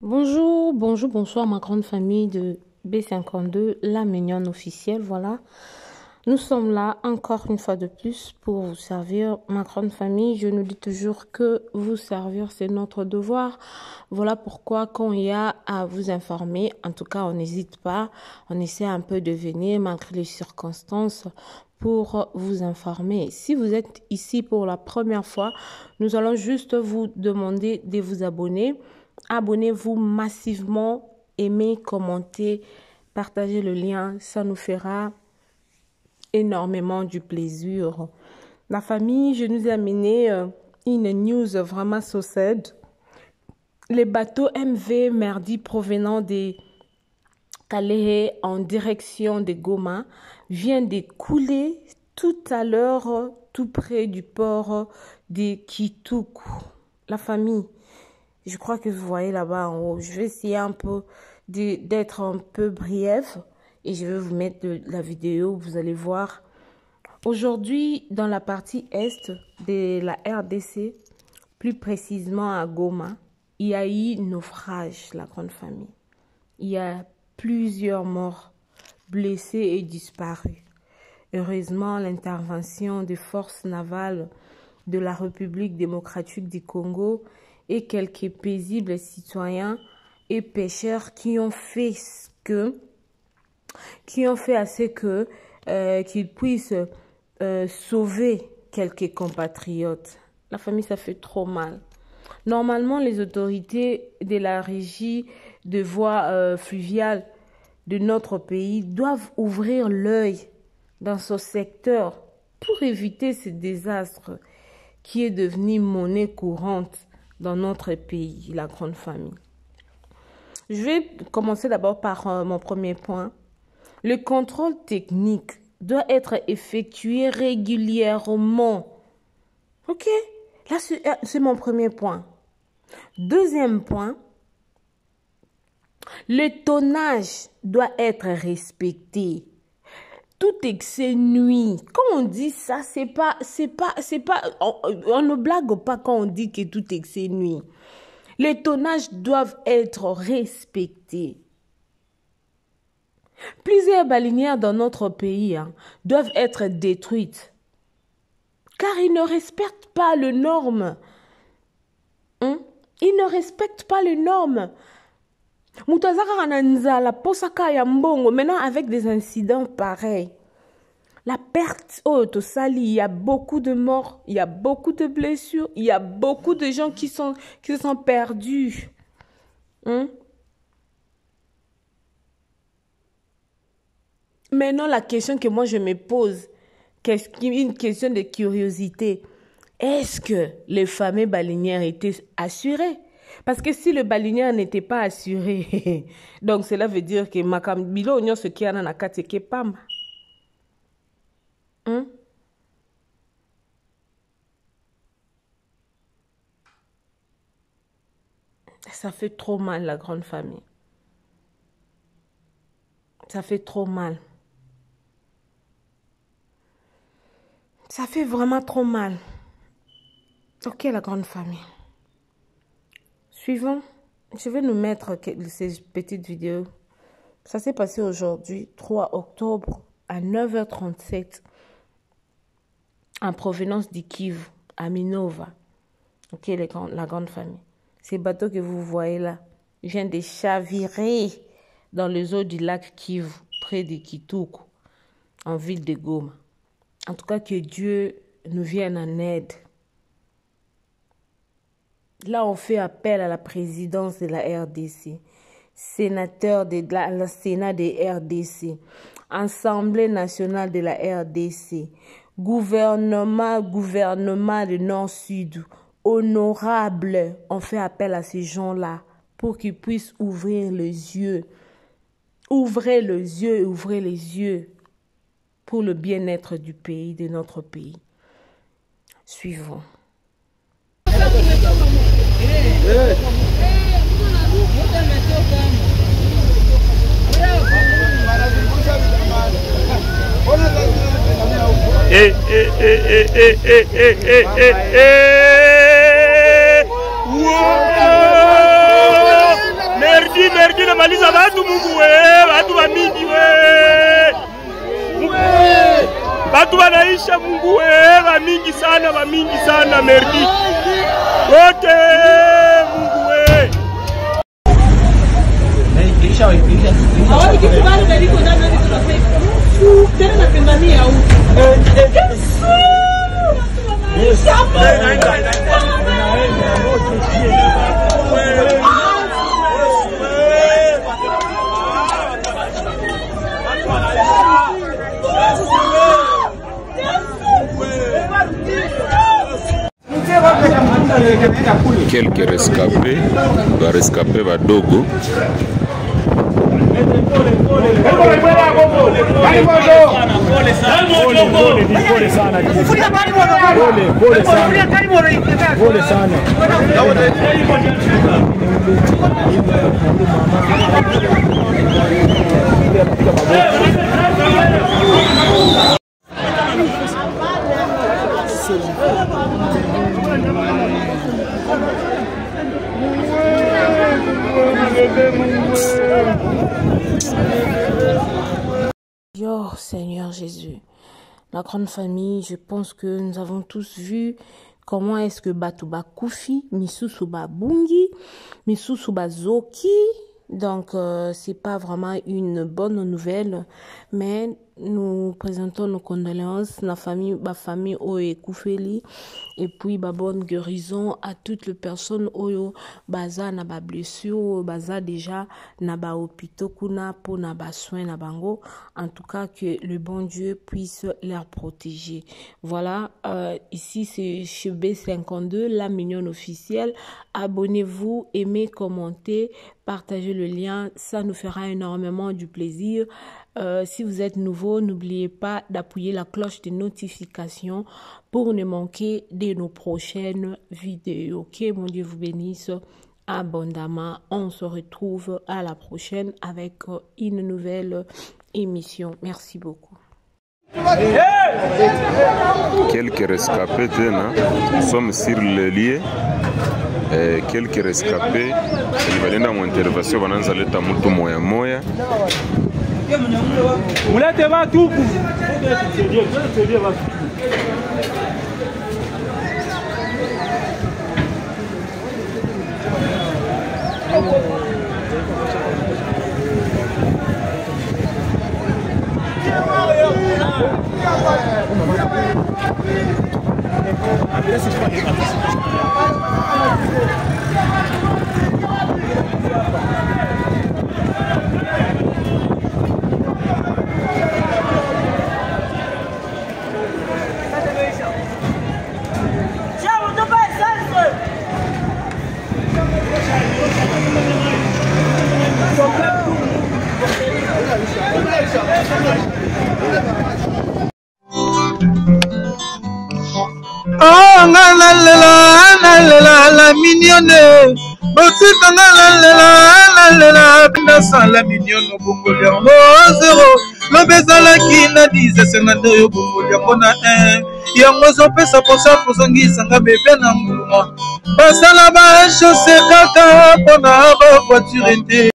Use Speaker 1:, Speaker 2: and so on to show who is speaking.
Speaker 1: Bonjour, bonjour, bonsoir ma grande famille de B52, la mignonne officielle, voilà. Nous sommes là encore une fois de plus pour vous servir, ma grande famille. Je nous dis toujours que vous servir, c'est notre devoir. Voilà pourquoi quand il y a à vous informer, en tout cas, on n'hésite pas. On essaie un peu de venir malgré les circonstances pour vous informer. Si vous êtes ici pour la première fois, nous allons juste vous demander de vous abonner. Abonnez-vous massivement, aimez, commentez, partagez le lien, ça nous fera énormément du plaisir. La famille, je nous ai amené une news vraiment so sad. Les bateaux MV Merdi provenant de Calais en direction de Goma viennent de couler tout à l'heure tout près du port de Kituku. La famille, je crois que vous voyez là-bas en haut. Je vais essayer un peu d'être un peu bref et je vais vous mettre la vidéo. Vous allez voir. Aujourd'hui, dans la partie est de la RDC, plus précisément à Goma, il y a eu naufrage, la grande famille. Il y a plusieurs morts, blessés et disparus. Heureusement, l'intervention des forces navales de la République démocratique du Congo et quelques paisibles citoyens et pêcheurs qui ont fait assez que qu'ils puissent sauver quelques compatriotes. La famille, ça fait trop mal. Normalement, les autorités de la régie de voies fluviales de notre pays doivent ouvrir l'œil dans ce secteur pour éviter ce désastre qui est devenu monnaie courante dans notre pays, la grande famille. Je vais commencer d'abord par mon premier point. Le contrôle technique doit être effectué régulièrement. Ok? Là, c'est mon premier point. Deuxième point, le tonnage doit être respecté. Tout excès nuit. Quand on dit ça, on ne blague pas quand on dit que tout excès nuit. Les tonnages doivent être respectés. Plusieurs baleinières dans notre pays doivent être détruites car ils ne respectent pas les normes. Ils ne respectent pas les normes. Maintenant, avec des incidents pareils, la perte il y a beaucoup de morts, il y a beaucoup de blessures, il y a beaucoup de gens qui se sont perdus. Maintenant, la question que moi je me pose, une question de curiosité, est-ce que les fameux baleinières étaient assurées? Parce que si le baleinière n'était pas assuré, donc cela veut dire que Makambilo Onyo ce qui a dans la kateke pam. Ça fait trop mal, la grande famille. Ça fait trop mal. Ça fait vraiment trop mal. Ok, la grande famille. Suivant, je vais nous mettre ces petites vidéos. Ça s'est passé aujourd'hui, 3 octobre, à 9h37, en provenance du Kivu, à Minova. Ok, la grande famille. Ces bateaux que vous voyez là viennent de chavirer dans les eaux du lac Kivu, près de Kituku, en ville de Goma. En tout cas, que Dieu nous vienne en aide. Là, on fait appel à la présidence de la RDC, sénateur de la Sénat de RDC, Assemblée nationale de la RDC, gouvernement de Nord-Sud, honorable. On fait appel à ces gens-là pour qu'ils puissent ouvrir les yeux. Ouvrez les yeux, ouvrez les yeux pour le bien-être du pays, de notre pays. Suivons.
Speaker 2: batu Mungu we, batu ba mingi we. Batu banaisha Mungu we, ba mingi sana merdi. Wote Mungu we.
Speaker 3: Quelques rescapés, badogo.
Speaker 1: Yo Seigneur Jésus, la grande famille, je pense que nous avons tous vu comment est-ce que Batouba Koufi, Misusu Babungi, Misusu Bazoki. Donc c'est pas vraiment une bonne nouvelle, mais nous présentons nos condoléances la famille Oye Koufeli et puis bonne guérison à toutes les personnes Oyo baza na ba blessure baza déjà na ba hôpitaux kuna pour na ba soins na bango. En tout cas que le bon Dieu puisse les protéger. Voilà, ici c'est chez B52 la mignonne officielle. Abonnez-vous, aimez, commentez, partagez le lien, ça nous fera énormément du plaisir. Si vous êtes nouveau, n'oubliez pas d'appuyer la cloche de notification pour ne manquer de nos prochaines vidéos. Que mon Dieu vous bénisse abondamment. On se retrouve à la prochaine avec une nouvelle émission. Merci beaucoup.
Speaker 3: Quelques rescapés, nous sommes sur le lieu. Quelques rescapés, ils vont dans mon intervention, ils vont aller dans moya moya.
Speaker 2: Mulete watu huku.
Speaker 4: Oh, la mignonne. Botita la pinasa la mignonne bongolia mo zero. Lo bezala kina dize senando yo bongolia kona yango zo pesa posa kozongisa nga bebe na mbuma. Basala ba chaussée kaka pona ba voiture